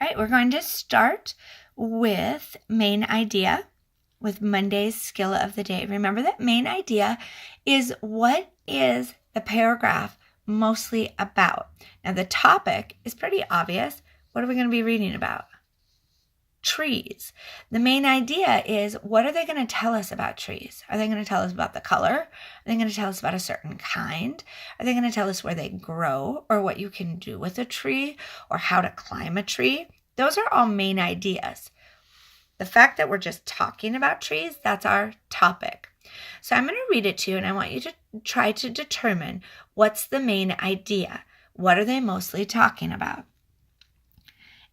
All right, we're going to start with main idea with Monday's skill of the day. Remember that main idea is what is the paragraph mostly about. Now the topic is pretty obvious. What are we going to be reading about? Trees. The main idea is, what are they going to tell us about trees? Are they going to tell us about the color? Are they going to tell us about a certain kind? Are they going to tell us where they grow or what you can do with a tree or how to climb a tree? Those are all main ideas. The fact that we're just talking about trees, that's our topic. So I'm going to read it to you, and I want you to try to determine what's the main idea. What are they mostly talking about?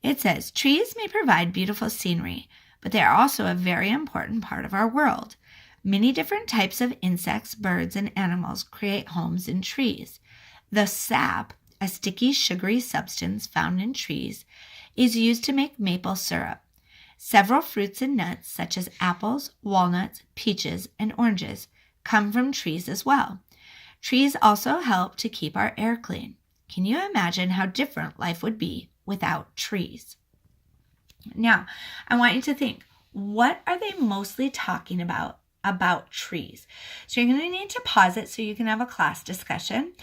It says, trees may provide beautiful scenery, but they are also a very important part of our world. Many different types of insects, birds, and animals create homes in trees. The sap, a sticky, sugary substance found in trees, is used to make maple syrup. Several fruits and nuts, such as apples, walnuts, peaches, and oranges, come from trees as well. Trees also help to keep our air clean. Can you imagine how different life would be without trees? Now, I want you to think, what are they mostly talking about trees? So you're going to need to pause it so you can have a class discussion.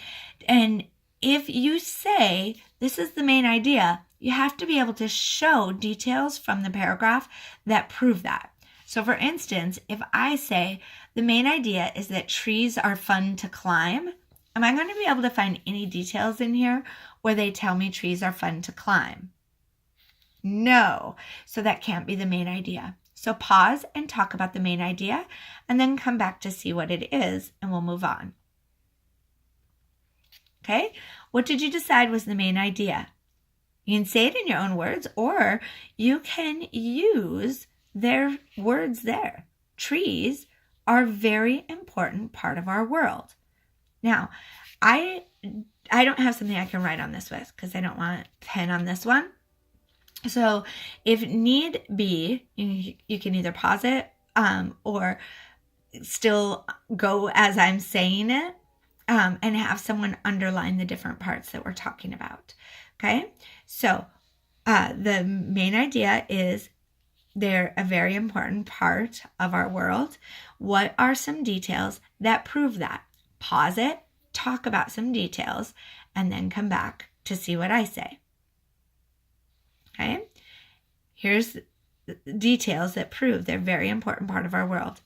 And if you say this is the main idea, you have to be able to show details from the paragraph that prove that. So for instance, if I say the main idea is that trees are fun to climb, am I going to be able to find any details in here where they tell me trees are fun to climb? No. So that can't be the main idea. So pause and talk about the main idea and then come back to see what it is and we'll move on. Okay? What did you decide was the main idea? You can say it in your own words or you can use their words there. Trees are a very important part of our world. Now, I don't have something I can write on this with because I don't want a pen on this one. So if need be, you can either pause it or still go as I'm saying it and have someone underline the different parts that we're talking about. Okay, so the main idea is they're a very important part of our world. What are some details that prove that? Pause it, talk about some details, and then come back to see what I say. Okay, here's the details that prove they're a very important part of our world.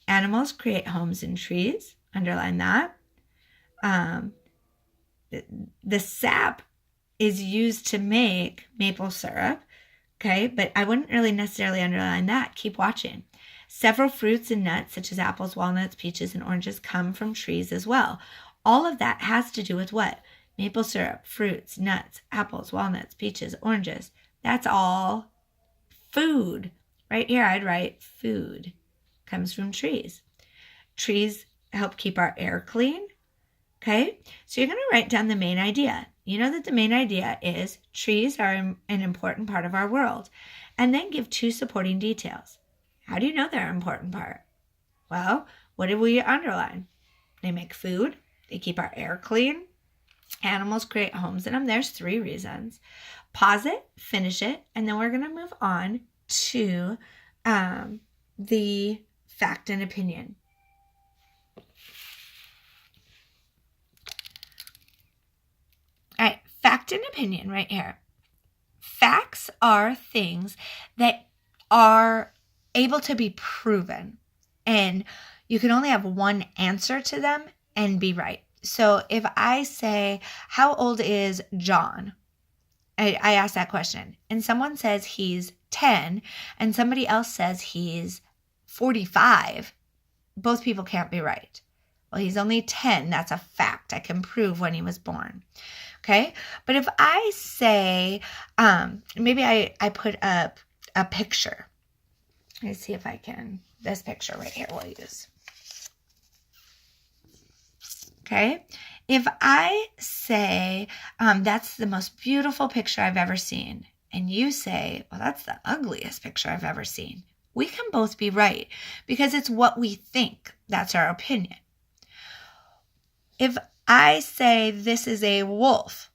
Animals create homes in trees. Underline that. The sap is used to make maple syrup. Okay, but I wouldn't really necessarily underline that. Keep watching. Several fruits and nuts, such as apples, walnuts, peaches, and oranges, come from trees as well. All of that has to do with what? Maple syrup, fruits, nuts, apples, walnuts, peaches, oranges. That's all food. Right here, I'd write food. Comes from trees. Trees help keep our air clean. Okay, so you're going to write down the main idea. You know that the main idea is trees are an important part of our world. And then give two supporting details. How do you know they're an important part? Well, what did we underline? They make food. They keep our air clean. Animals create homes in them. There's 3 reasons. Pause it, finish it, and then we're going to move on to the fact and opinion. All right, fact and opinion right here. Facts are things that are able to be proven, and you can only have one answer to them and be right. So if I say, how old is John? I ask that question, and someone says he's 10, and somebody else says he's 45. Both people can't be right. Well, he's only 10. That's a fact. I can prove when he was born. Okay, but if I say, maybe I put up a picture. Let's see if I can, this picture right here we'll use. Okay, if I say, that's the most beautiful picture I've ever seen, and you say, well, that's the ugliest picture I've ever seen, we can both be right because it's what we think. That's our opinion. If I say this is a wolf,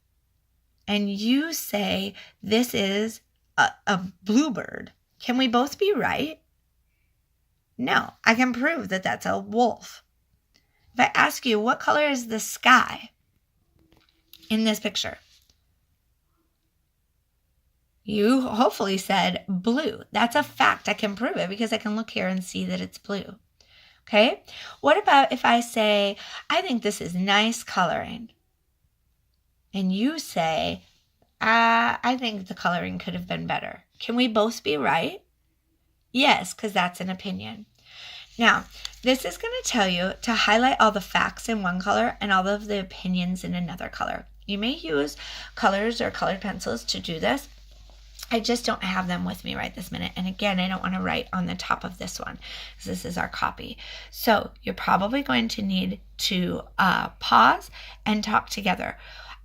and you say this is a bluebird. Can we both be right? No, I can prove that that's a wolf. If I ask you, what color is the sky in this picture? You hopefully said blue. That's a fact. I can prove it because I can look here and see that it's blue. Okay? What about if I say, I think this is nice coloring? And you say, I think the coloring could have been better. Can we both be right? Yes, because that's an opinion. Now, this is going to tell you to highlight all the facts in one color and all of the opinions in another color. You may use colors or colored pencils to do this. I just don't have them with me right this minute. And again, I don't want to write on the top of this one because this is our copy. So you're probably going to need to pause and talk together.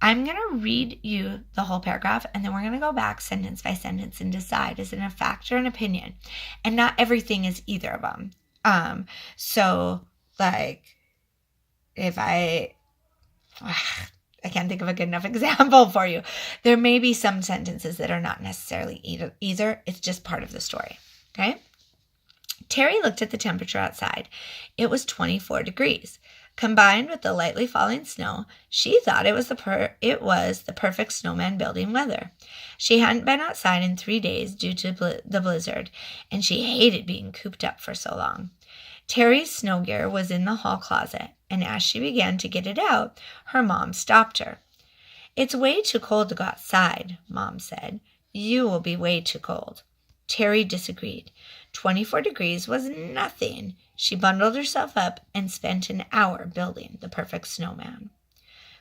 I'm going to read you the whole paragraph, and then we're going to go back sentence by sentence and decide, is it a fact or an opinion? And not everything is either of them. So like if I can't think of a good enough example for you. There may be some sentences that are not necessarily either. It's just part of the story. Okay. Terry looked at the temperature outside. It was 24 degrees. Combined with the lightly falling snow, she thought it was the perfect snowman building weather. She hadn't been outside in 3 days due to the blizzard, and she hated being cooped up for so long. Terry's snow gear was in the hall closet, and as she began to get it out, her mom stopped her. "It's way too cold to go outside," Mom said. "You will be way too cold." Terry disagreed. 24 degrees was nothing. She bundled herself up and spent an hour building the perfect snowman.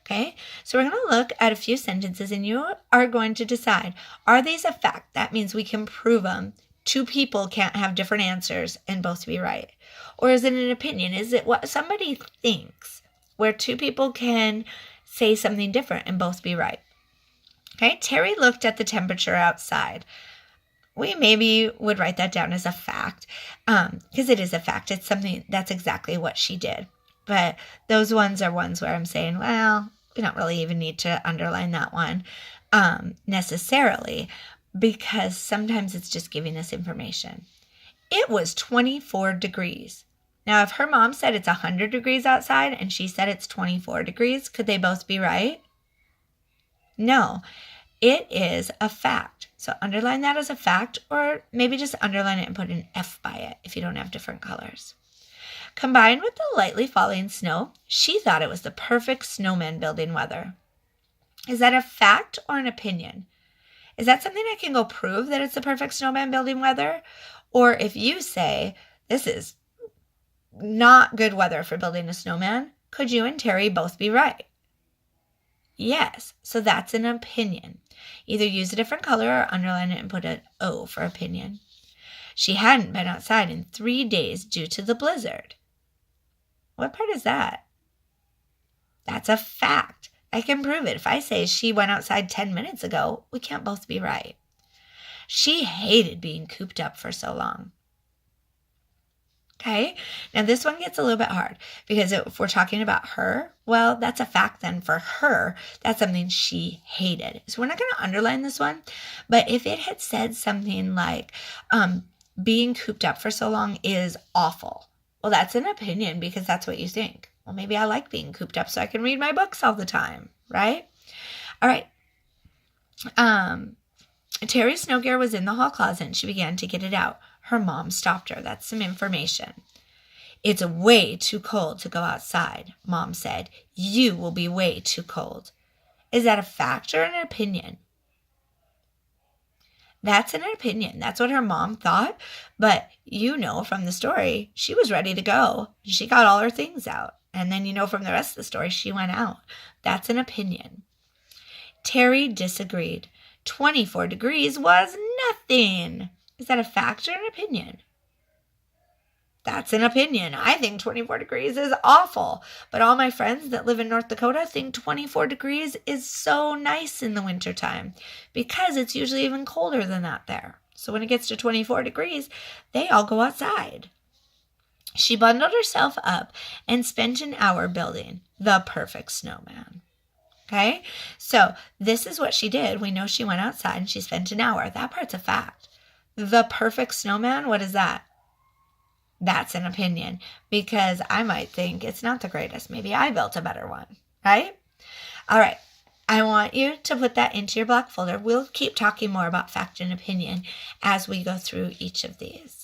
Okay, so we're going to look at a few sentences, and you are going to decide, are these a fact? That means we can prove them. Two people can't have different answers and both be right. Or is it an opinion? Is it what somebody thinks, where two people can say something different and both be right? Okay, Terry looked at the temperature outside. We maybe would write that down as a fact, because it is a fact. It's something that's exactly what she did. But those ones are ones where I'm saying, well, we don't really even need to underline that one necessarily, because sometimes it's just giving us information. It was 24 degrees. Now, if her mom said it's 100 degrees outside and she said it's 24 degrees, could they both be right? No, it is a fact. So underline that as a fact, or maybe just underline it and put an F by it if you don't have different colors. Combined with the lightly falling snow, she thought it was the perfect snowman building weather. Is that a fact or an opinion? Is that something I can go prove that it's the perfect snowman building weather? Or if you say, this is not good weather for building a snowman, could you and Terry both be right? Yes, so that's an opinion. Either use a different color or underline it and put an O for opinion. She hadn't been outside in 3 days due to the blizzard. What part is that? That's a fact. I can prove it. If I say she went outside 10 minutes ago, we can't both be right. She hated being cooped up for so long. Okay, now this one gets a little bit hard because if we're talking about her, well, that's a fact then for her. That's something she hated. So we're not going to underline this one, but if it had said something like being cooped up for so long is awful, well, that's an opinion because that's what you think. Well, maybe I like being cooped up so I can read my books all the time, right? All right. Terry's snow gear was in the hall closet and she began to get it out. Her mom stopped her. That's some information. "It's way too cold to go outside," Mom said. "You will be way too cold." Is that a fact or an opinion? That's an opinion. That's what her mom thought. But you know from the story, she was ready to go. She got all her things out. And then you know from the rest of the story, she went out. That's an opinion. Terry disagreed. 24 degrees was nothing. Is that a fact or an opinion? That's an opinion. I think 24 degrees is awful. But all my friends that live in North Dakota think 24 degrees is so nice in the wintertime because it's usually even colder than that there. So when it gets to 24 degrees, they all go outside. She bundled herself up and spent an hour building the perfect snowman. Okay, so this is what she did. We know she went outside and she spent an hour. That part's a fact. The perfect snowman, what is that? That's an opinion, because I might think it's not the greatest. Maybe I built a better one, right? All right. I want you to put that into your block folder. We'll keep talking more about fact and opinion as we go through each of these.